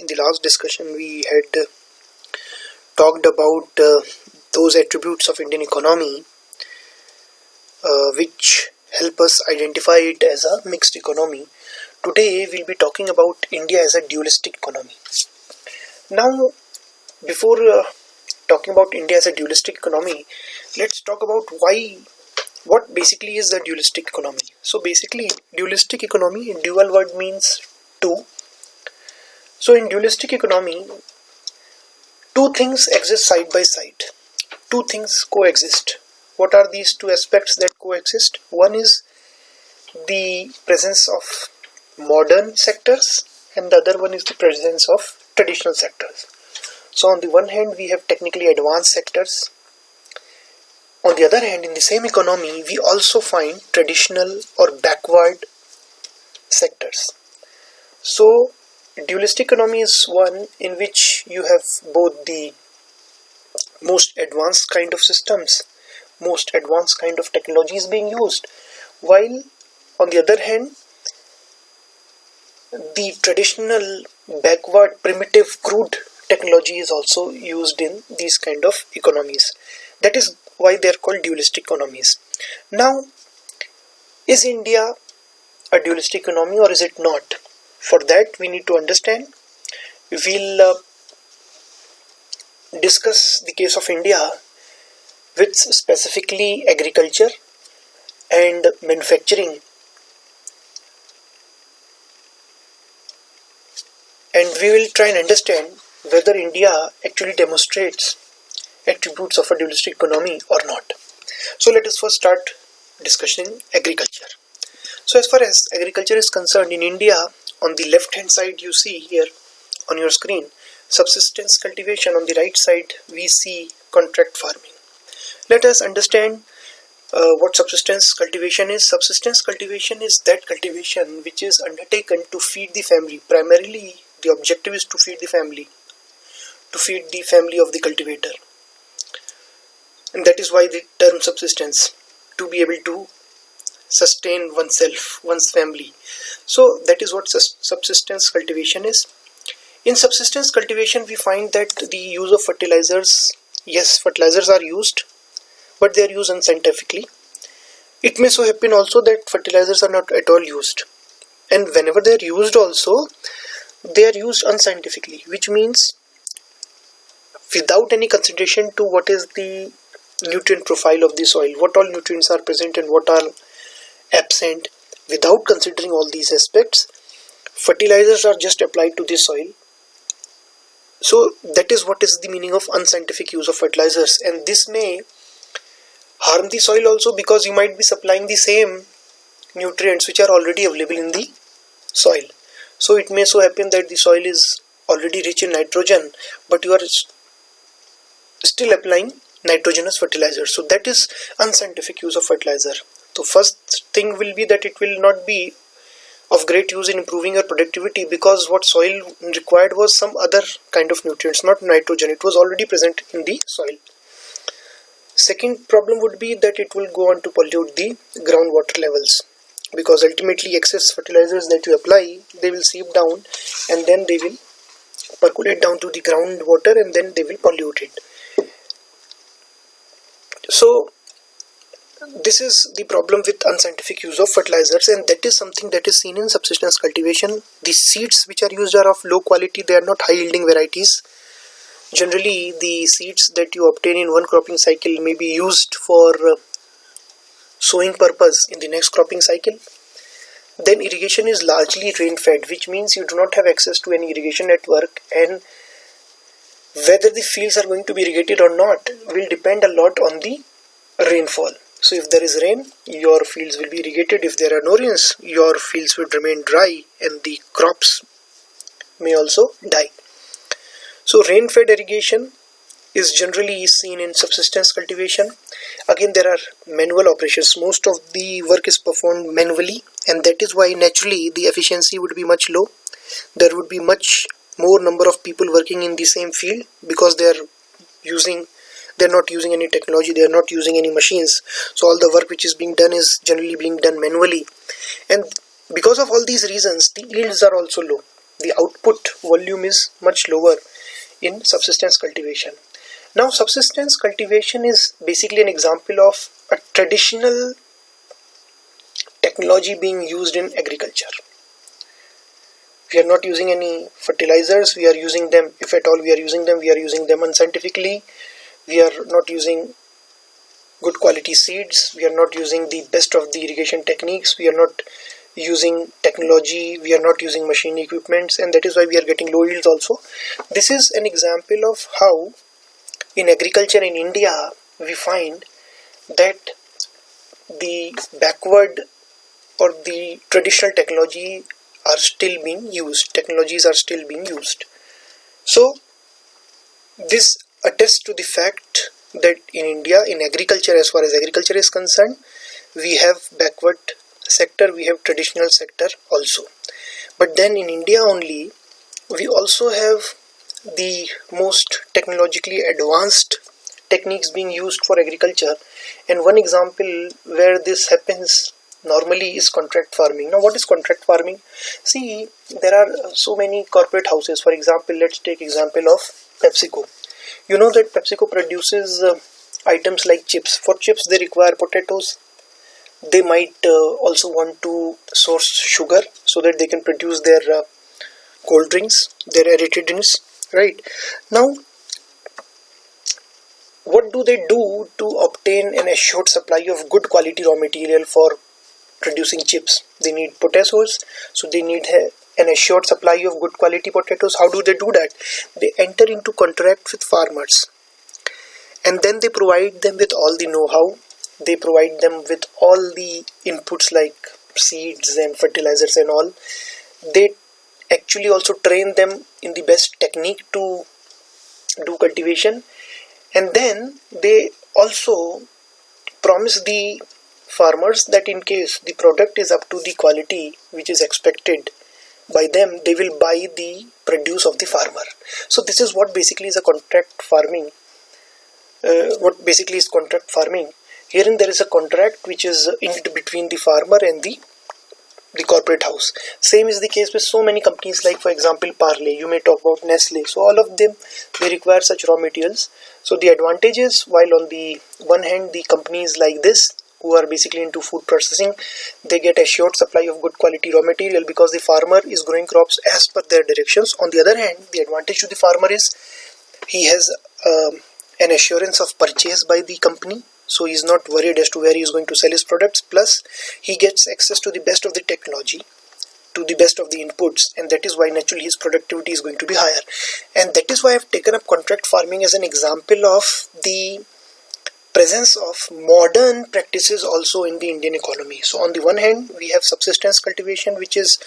In the last discussion we had talked about those attributes of Indian economy which help us identify it as a mixed economy. Today we'll be talking about India as a dualistic economy. Now, before talking about India as a dualistic economy, let's talk about what basically is the dualistic economy. So basically, dualistic economy, dual word means two. So in dualistic economy, two things exist side by side. Two things coexist. What are these two aspects that coexist? One is the presence of modern sectors and the other one is the presence of traditional sectors. So on the one hand we have technically advanced sectors. On the other hand, in the same economy we also find traditional or backward sectors. So dualistic economy is one in which you have both the most advanced kind of systems, most advanced kind of technologies being used, while on the other hand the traditional backward primitive crude technology is also used in these kind of economies. That is why they are called dualistic economies. Now, is India a dualistic economy or is it not? For that we need to understand. We'll discuss the case of India with specifically agriculture and manufacturing, and we will try and understand whether India actually demonstrates attributes of a dualistic economy or not. So let us first start discussing agriculture. So as far as agriculture is concerned in India, on the left hand side you see here on your screen subsistence cultivation, on the right side we see contract farming. Let us understand what subsistence cultivation is. Subsistence cultivation is that cultivation which is undertaken to feed the family. Primarily the objective is to feed the family of the cultivator, and that is why the term subsistence, to be able to sustain oneself, one's family. So that is what subsistence cultivation is. In subsistence cultivation we find that the use of fertilizers, yes, fertilizers are used, but they are used unscientifically. It may so happen also that fertilizers are not at all used, and whenever they are used also, they are used unscientifically, which means without any consideration to what is the nutrient profile of the soil, what all nutrients are present and what are absent. Without considering all these aspects, fertilizers are just applied to the soil. So that is what is the meaning of unscientific use of fertilizers, and this may harm the soil also, because you might be supplying the same nutrients which are already available in the soil. So it may so happen that the soil is already rich in nitrogen, but you are still applying nitrogenous fertilizers. So that is unscientific use of fertilizer. So first thing will be that it will not be of great use in improving your productivity, because what soil required was some other kind of nutrients, not nitrogen. It was already present in the soil. Second problem would be that it will go on to pollute the groundwater levels, because ultimately excess fertilizers that you apply, they will seep down and then they will percolate down to the groundwater and then they will pollute it. So this is the problem with unscientific use of fertilizers, and that is something that is seen in subsistence cultivation. The seeds which are used are of low quality, they are not high yielding varieties. Generally the seeds that you obtain in one cropping cycle may be used for sowing purpose in the next cropping cycle. Then irrigation is largely rain fed, which means you do not have access to any irrigation network, and whether the fields are going to be irrigated or not will depend a lot on the rainfall. So if there is rain, your fields will be irrigated. If there are no rains, your fields will remain dry and the crops may also die. So rain fed irrigation is generally seen in subsistence cultivation. Again, there are manual operations. Most of the work is performed manually, and that is why naturally the efficiency would be much low. There would be much more number of people working in the same field, because they're not using any technology, they are not using any machines. So all the work which is being done is generally being done manually, and because of all these reasons the yields are also low. the output volume is much lower in subsistence cultivation. Now, subsistence cultivation is basically an example of a traditional technology being used in agriculture. We are not using any fertilizers, we are using them, if at all we are using them unscientifically. We are not using good quality seeds, we are not using the best of the irrigation techniques, we are not using technology, we are not using machine equipments, and that is why we are getting low yields also. This is an example of how in agriculture in India we find that the backward or the traditional technologies are still being used. So this attests to the fact that in India, in agriculture, as far as agriculture is concerned, we have backward sector, we have traditional sector also. But then in India only, we also have the most technologically advanced techniques being used for agriculture. And one example where this happens normally is contract farming. Now, what is contract farming? See, there are so many corporate houses. For example, let's take example of PepsiCo. You know that PepsiCo produces items like chips. For chips, they require potatoes. They might also want to source sugar so that they can produce their cold drinks, their aerated drinks, right? Now, what do they do to obtain an assured supply of good quality raw material for producing chips? They need potatoes, so they need an assured supply of good quality potatoes. How do they do that? They enter into contract with farmers, and then they provide them with all the know-how. They provide them with all the inputs like seeds and fertilizers and all. They actually also train them in the best technique to do cultivation, and then they also promise the farmers that in case the product is up to the quality which is expected by them, they will buy the produce of the farmer. So this is what basically is a contract farming. Herein there is a contract which is inked between the farmer and the corporate house. Same is the case with so many companies like, for example, Parle. You may talk about Nestle. So all of them, they require such raw materials. So the advantage is, while on the one hand the companies like this who are basically into food processing, they get assured supply of good quality raw material because the farmer is growing crops as per their directions. On the other hand, the advantage to the farmer is he has an assurance of purchase by the company. So he is not worried as to where he is going to sell his products. Plus, he gets access to the best of the technology, to the best of the inputs, and that is why naturally his productivity is going to be higher. And that is why I have taken up contract farming as an example of the presence of modern practices also in the Indian economy. So on the one hand, we have subsistence cultivation, which is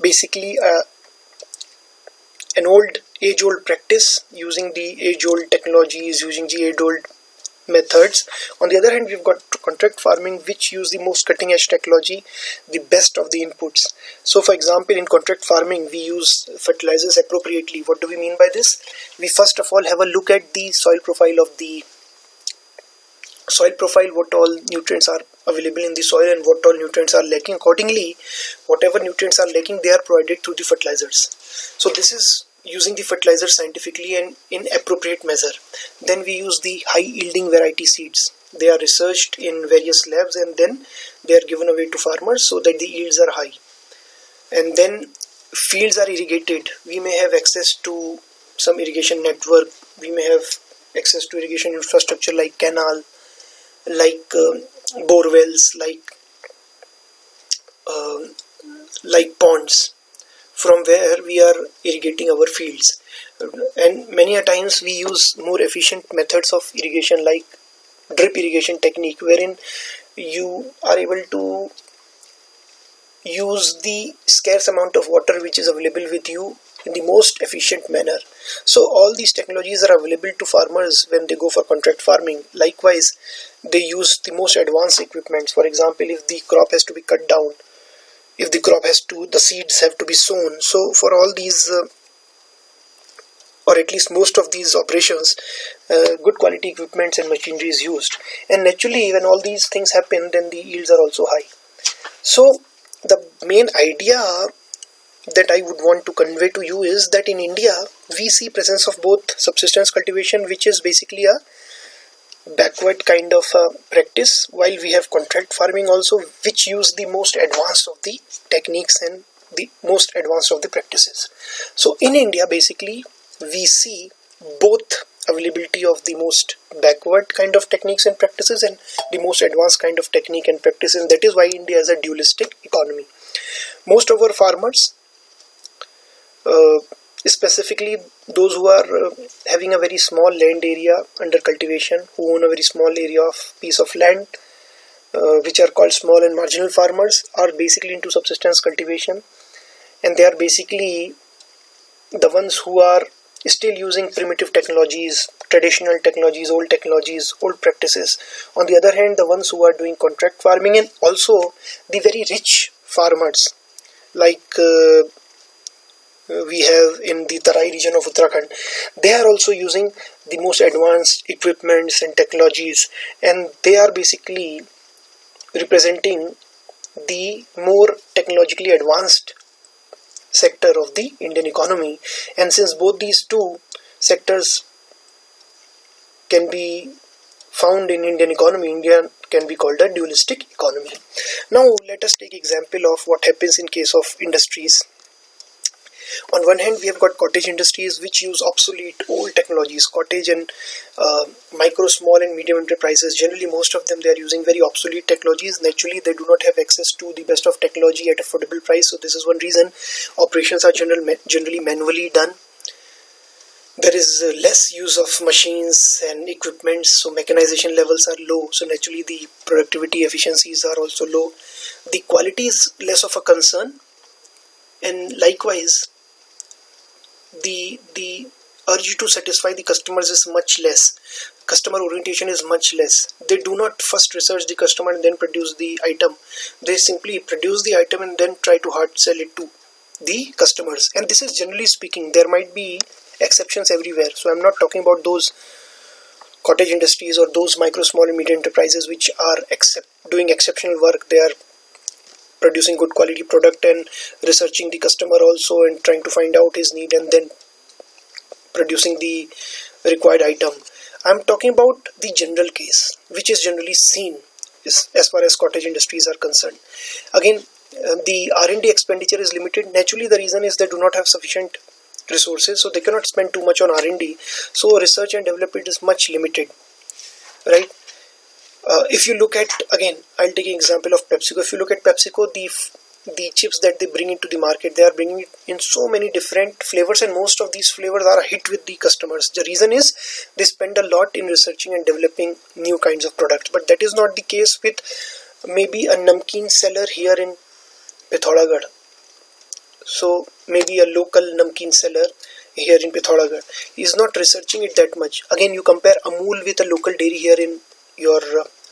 basically an age-old practice using the age-old technologies, using the age-old methods. On the other hand, we've got contract farming, which use the most cutting edge technology, the best of the inputs. So for example, in contract farming, we use fertilizers appropriately. What do we mean by this? We first of all have a look at the soil profile, what all nutrients are available in the soil and what all nutrients are lacking. Accordingly, whatever nutrients are lacking, they are provided through the fertilizers. So this is using the fertilizer scientifically and in appropriate measure. Then we use the high yielding variety seeds. They are researched in various labs and then they are given away to farmers so that the yields are high. And then fields are irrigated. We may have access to some irrigation network. We may have access to irrigation infrastructure like canal, like bore wells, like ponds, from where we are irrigating our fields. And many a times we use more efficient methods of irrigation like drip irrigation technique, wherein you are able to use the scarce amount of water which is available with you in the most efficient manner. So all these technologies are available to farmers when they go for contract farming. Likewise, they use the most advanced equipment. For example, if the crop has to be cut down, if the seeds have to be sown. So for all these, or at least most of these operations, good quality equipment and machinery is used. And naturally, when all these things happen, then the yields are also high. So the main idea that I would want to convey to you is that in India we see presence of both subsistence cultivation, which is basically a backward kind of practice, while we have contract farming also, which use the most advanced of the techniques and the most advanced of the practices. So in India basically we see both availability of the most backward kind of techniques and practices and the most advanced kind of technique and practices, and that is why India is a dualistic economy. Most of our farmers, specifically those who are having a very small land area under cultivation, who own a very small area of piece of land, which are called small and marginal farmers, are basically into subsistence cultivation, and they are basically the ones who are still using primitive technologies, traditional technologies, old practices. On the other hand, the ones who are doing contract farming, and also the very rich farmers like we have in the Tarai region of Uttarakhand, they are also using the most advanced equipments and technologies, and they are basically representing the more technologically advanced sector of the Indian economy. And since both these two sectors can be found in Indian economy, India can be called a dualistic economy. Now let us take example of what happens in case of industries. On one hand, we have got cottage industries which use obsolete old technologies. Cottage and micro, small and medium enterprises, generally most of them, they are using very obsolete technologies. Naturally, they do not have access to the best of technology at affordable price. So this is one reason operations are generally manually done. There is less use of machines and equipment, so mechanization levels are low. So naturally, the productivity efficiencies are also low. The quality is less of a concern, and likewise, the urge to satisfy the customers is much less. Customer orientation is much less. They do not first research the customer and then produce the item. They simply produce the item and then try to hard sell it to the customers. And this is generally speaking. There might be exceptions everywhere. So I'm not talking about those cottage industries or those micro, small and medium enterprises which are doing exceptional work. They are producing good quality product and researching the customer also and trying to find out his need and then producing the required item. I'm talking about the general case, which is generally seen as far as cottage industries are concerned. Again, the R&D expenditure is limited. Naturally, the reason is they do not have sufficient resources, so they cannot spend too much on R&D. So research and development is much limited, right? If you look at, again, I'll take an example of PepsiCo. If you look at PepsiCo, the chips that they bring into the market, they are bringing it in so many different flavors, and most of these flavors are a hit with the customers. The reason is they spend a lot in researching and developing new kinds of products. But that is not the case with maybe a namkeen seller here in Pithoragarh. So maybe a local namkeen seller here in Pithoragarh is not researching it that much. Again, you compare Amul with a local dairy here in your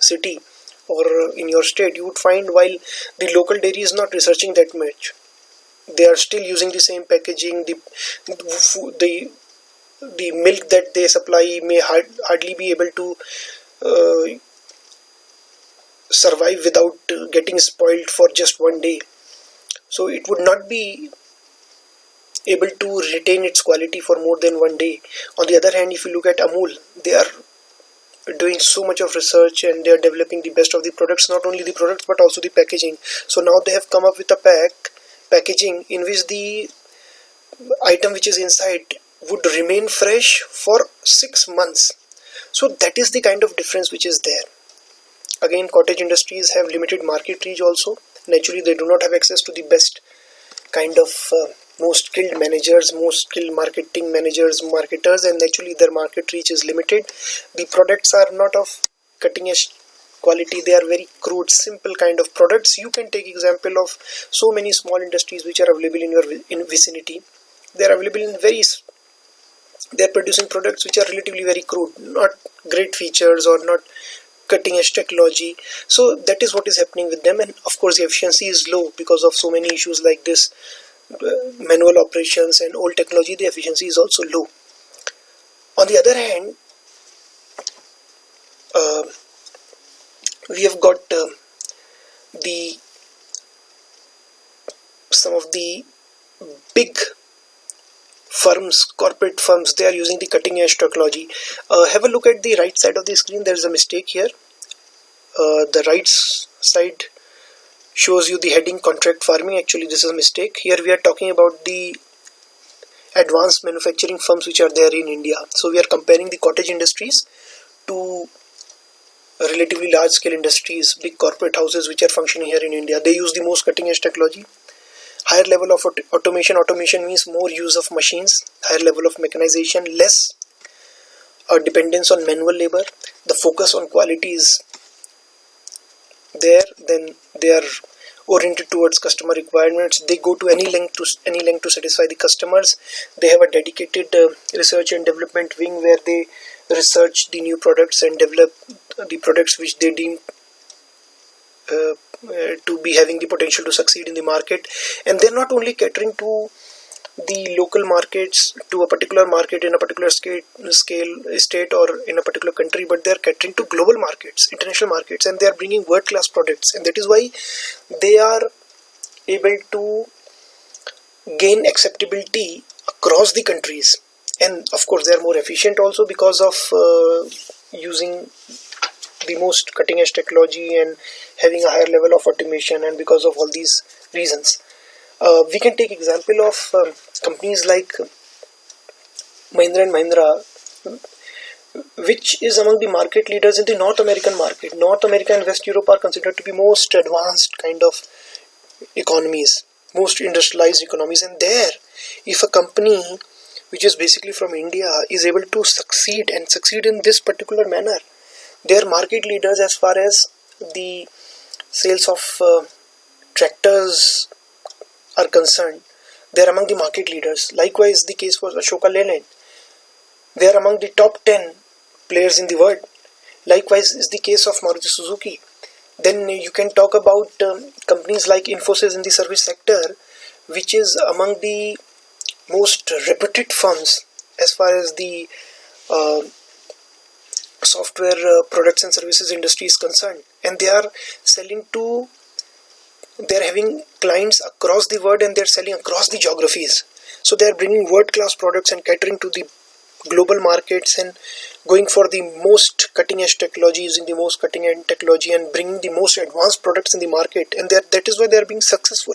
city or in your state, you would find while the local dairy is not researching that much, they are still using the same packaging. The milk that they supply may hardly be able to survive without getting spoiled for just one day. So it would not be able to retain its quality for more than one day. On the other hand, if you look at Amul, they are doing so much of research and they are developing the best of the products, not only the products but also the packaging. So now they have come up with a packaging in which the item which is inside would remain fresh for 6 months. So that is the kind of difference which is there. Again, cottage industries have limited market reach also. Naturally, they do not have access to the best kind of most skilled managers, most skilled marketing managers, marketers, and naturally their market reach is limited. The products are not of cutting edge quality. They are very crude, simple kind of products. You can take example of so many small industries which are available in your vicinity. They are available in they are producing products which are relatively very crude, not great features or not cutting edge technology. So that is what is happening with them, and of course the efficiency is low because of so many issues like this. Manual operations and old technology, the efficiency is also low. On the other hand, we have got some of the big firms, corporate firms, they are using the cutting edge technology. Have a look at the right side of the screen. There is a mistake here. The right side shows you the heading contract farming. Actually, this is a mistake. Here we are talking about the advanced manufacturing firms which are there in India. So we are comparing the cottage industries to relatively large scale industries, big corporate houses which are functioning here in India. They use the most cutting edge technology. Higher level of automation. Automation means more use of machines, higher level of mechanization, less dependence on manual labor. The focus on quality is there. Then they are oriented towards customer requirements. They go to any length to satisfy the customers. They have a dedicated research and development wing where they research the new products and develop the products which they deem to be having the potential to succeed in the market. And they're not only catering to the local markets, to a particular market in a particular state or in a particular country, but they're catering to global markets, international markets, and they are bringing world-class products. And that is why they are able to gain acceptability across the countries. And of course they are more efficient also because of using the most cutting edge technology and having a higher level of automation, and because of all these reasons. We can take example of companies like Mahindra and Mahindra, which is among the market leaders in the North American market. North America and West Europe are considered to be most advanced kind of economies, most industrialized economies. And there, if a company which is basically from India is able to succeed in this particular manner, they are market leaders as far as the sales of tractors are concerned. They are among the market leaders. Likewise, the case was Ashoka Leyland. They are among the top 10 players in the world. Likewise is the case of Maruti Suzuki. Then you can talk about companies like Infosys in the service sector, which is among the most reputed firms as far as the software products and services industry is concerned. And they are having clients across the world, and they're selling across the geographies. So they're bringing world-class products and catering to the global markets and going for the most cutting-edge technology, using the most cutting-edge technology and bringing the most advanced products in the market. And that is why they're being successful.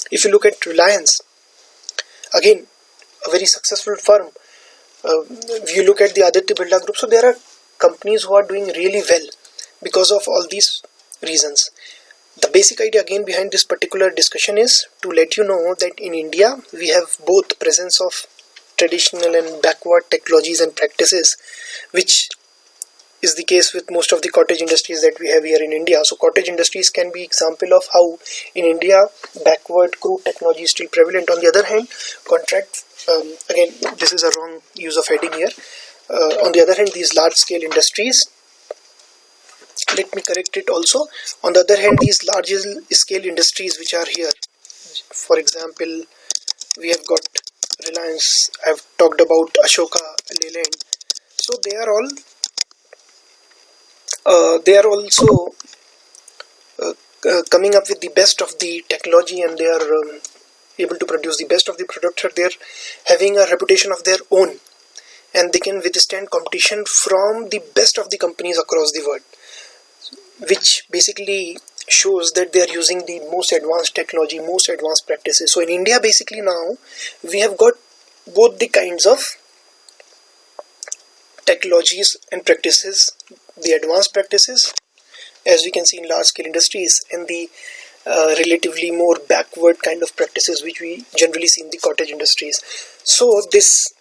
If you look at Reliance, again, a very successful firm. You look at the Aditya Birla Group. So there are companies who are doing really well because of all these reasons. The basic idea again behind this particular discussion is to let you know that in India we have both presence of traditional and backward technologies and practices, which is the case with most of the cottage industries that we have here in India. So cottage industries can be example of how in India backward crude technology is still prevalent. On the other hand, again, this is a wrong use of heading here. On the other hand, these large scale industries, let me correct it also. On the other hand, these large scale industries which are here, for example, we have got Reliance, I have talked about Ashoka Leyland. So they are also coming up with the best of the technology, and they are able to produce the best of the product. They are having a reputation of their own, and they can withstand competition from the best of the companies across the world, which basically shows that they are using the most advanced technology, most advanced practices. So in India, basically now we have got both the kinds of technologies and practices, the advanced practices, as we can see in large scale industries, and the relatively more backward kind of practices which we generally see in the cottage industries. So this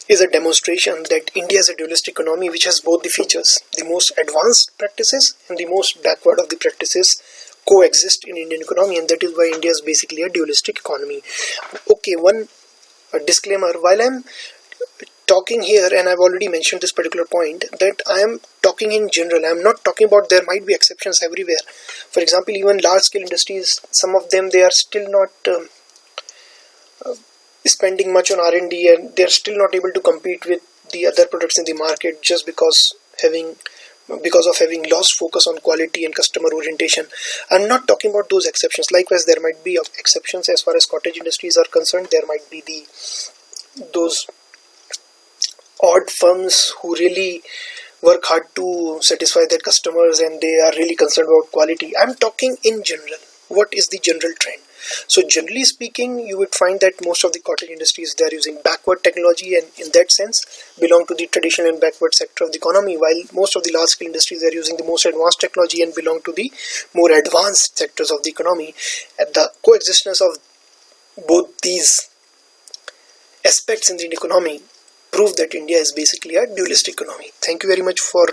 is a demonstration that India is a dualist economy which has both the features. The most advanced practices and the most backward of the practices coexist in Indian economy, and that is why India is basically a dualistic economy. Okay, one disclaimer. While I'm talking here, and I've already mentioned this particular point, that I am talking in general. I'm not talking about there might be exceptions everywhere. For example, even large scale industries, some of them, they are still not spending much on R&D, and they're still not able to compete with the other products in the market just because having because of having lost focus on quality and customer orientation. I'm not talking about those exceptions. Likewise, there might be exceptions as far as cottage industries are concerned. There might be those odd firms who really work hard to satisfy their customers and they are really concerned about quality. I'm talking in general. What is the general trend? So generally speaking, you would find that most of the cottage industries, they are using backward technology and in that sense belong to the traditional and backward sector of the economy, while most of the large scale industries are using the most advanced technology and belong to the more advanced sectors of the economy. And the coexistence of both these aspects in the economy prove that India is basically a dualist economy. Thank you very much for